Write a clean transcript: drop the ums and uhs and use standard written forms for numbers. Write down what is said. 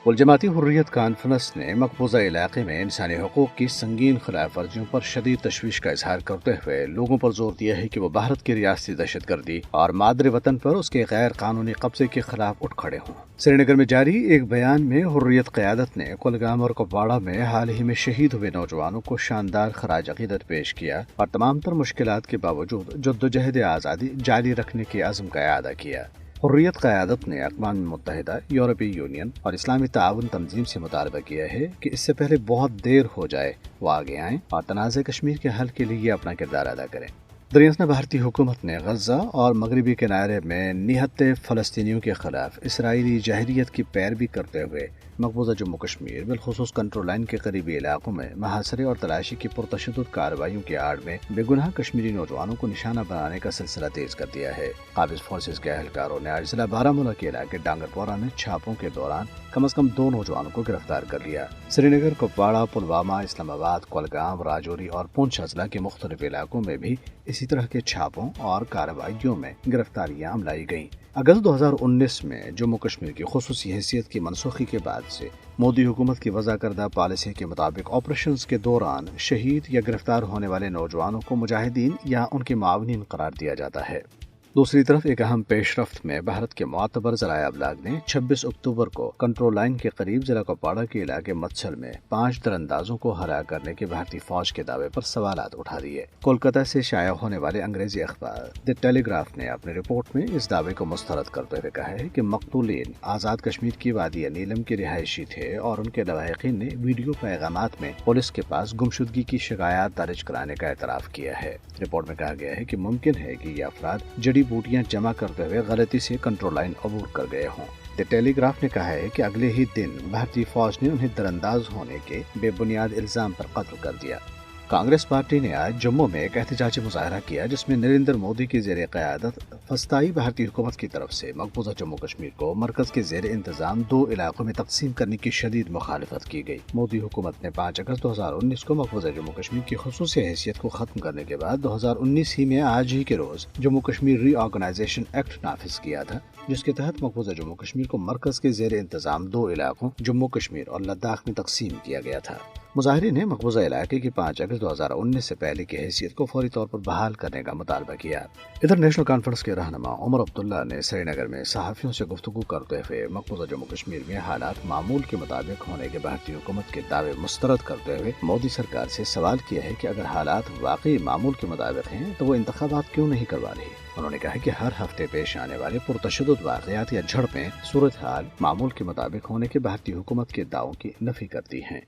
जमाती हुर्रियत कॉन्फ्रेंस ने मकबूजा इलाके में इंसानी हकूक की संगीन खिलाफ वर्जियों पर शदीद तशवीश का इजहार करते हुए लोगों पर जोर दिया है कि वो भारत की रियासती दहशत गर्दी और मादरे वतन पर उसके गैर कानूनी कब्जे के खिलाफ उठ खड़े हों। श्रीनगर में जारी एक बयान में हुर्रियत क़यादत ने कुलगाम और कुपवाड़ा में हाल ही में शहीद हुए नौजवानों को शानदार खराज अकीदत पेश किया और तमाम तर मुश्किलात के बावजूद जद्दोजहद आज़ादी जारी रखने के अज़्म का इआदा किया। हुर्रियत क़यादत ने अक़वाम मुत्तहिदा, यूरोपीय यूनियन और इस्लामी ताउन तंजीम से मुतालबा किया है कि इससे पहले बहुत देर हो जाए वो आगे आएं और तनाज़े कश्मीर के हल के लिए अपना किरदार अदा करें। दरियासना भारतीय हुकूमत ने गजा और मगरबी किनारे में निहत्ते फ़लस्तीनियों के खिलाफ इसराइली जहरियत की पैरवी करते हुए मकबूजा जम्मू कश्मीर बिलखुसूस कंट्रोल लाइन के करीबी इलाकों में महासरे और तलाशी की पुरतशद्दुद कार्रवाइयों की आड़ में बेगुनाह कश्मीरी नौजवानों को निशाना बनाने का सिलसिला तेज कर दिया है। काबिज फोर्सेज के अहलकारों ने आज जिला बारामूला के इलाके डांगरपोरा में छापों के दौरान कम से कम 2 नौजवानों को गिरफ्तार कर लिया। श्रीनगर, कुपवाड़ा, पुलवामा, इस्लामाबाद, कुलगाम, राजौरी और पूंछ अजला के मुख्तलिफ इलाकों में भी इसी तरह के छापों और कार्रवाइयों में गिरफ्तारियां अमलाई गईं। अगस्त 2019 में जम्मू कश्मीर की खुसूसी हैसियत की मनसूखी के बाद से मोदी हुकूमत की वज़ा करदा पॉलिसी के मुताबिक ऑपरेशंस के दौरान शहीद या गिरफ्तार होने वाले नौजवानों को मुजाहिदीन या उनके मावनीन करार दिया जाता है। दूसरी तरफ एक अहम पेशरफ्त में भारत के मोतबर ज़राए अबलाग ने 26 अक्टूबर को कंट्रोल लाइन के करीब जिला कुपवाड़ा के इलाके मत्सल में 5 दरअंदाजों को हरा करने के भारतीय फौज के दावे पर सवालात उठा दिए। कोलकाता से शाया होने वाले अंग्रेजी अखबार द टेलीग्राफ ने अपनी रिपोर्ट में इस दावे को मुस्तरद करते हुए कहा है कि मकतूलीन आज़ाद कश्मीर की वादी नीलम के रिहायशी थे और उनके लवाहिकीन ने वीडियो पैगामात में पुलिस के पास गुमशुदगी की शिकायत दर्ज कराने का एतराफ़ किया है। रिपोर्ट में कहा गया है कि मुमकिन है कि ये अफराद जड़ी बूटियां जमा करते हुए गलती से कंट्रोल लाइन अबूर कर गए हों। द टेलीग्राफ ने कहा है कि अगले ही दिन भारतीय फौज ने उन्हें दरअंदाज होने के बेबुनियाद इल्जाम पर कत्ल कर दिया। कांग्रेस पार्टी ने आज जम्मू में एक एहतजाजी मुजाहरा किया जिसमें नरेंद्र मोदी की ज़ेर क़यादत फस्ताई भारतीय हुकूमत की तरफ से मकबूजा जम्मू कश्मीर को मरकज के ज़ेर इंतजाम 2 इलाकों में तकसीम करने की शदीद मुखालिफत की गई। मोदी हुकूमत ने 5 अगस्त 2019 को मकबूजा जम्मू कश्मीर की खुसूसी हैसियत को खत्म करने के बाद 2019 ही में आज ही के रोज जम्मू कश्मीर रीऑर्गेनाइजेशन एक्ट नाफिज किया था, जिसके तहत मकबूजा जम्मू कश्मीर को मरकज के ज़ेर इंतजाम 2 इलाकों जम्मू कश्मीर और लद्दाख में तकसीम किया गया था। मुजाहिरीन ने मकबूजा इलाके की 5 अगस्त 2019 से पहले की हैसियत को फौरी तौर पर बहाल करने का मुतालबा किया। इधर नेशनल कॉन्फ्रेंस के रहनुमा उमर अब्दुल्ला ने श्रीनगर में सहाफ़ियों से गुफ्तगू करते हुए मकबूजा जम्मू कश्मीर में हालात मामूल के मुताबिक होने के भारतीय हुकूमत के दावे मुस्तरद करते हुए मोदी सरकार से सवाल किया है कि अगर हालात वाकई मामूल के मुताबिक हैं तो वो इंतखाबात क्यों नहीं करवा रही। उन्होंने कहा कि हर हफ्ते पेश आने वाले पुरतशद्दुद वाक़यात या झड़पें सूरत हाल मामूल के मुताबिक होने के भारतीय हुकूमत के दावों की नफी करती हैं।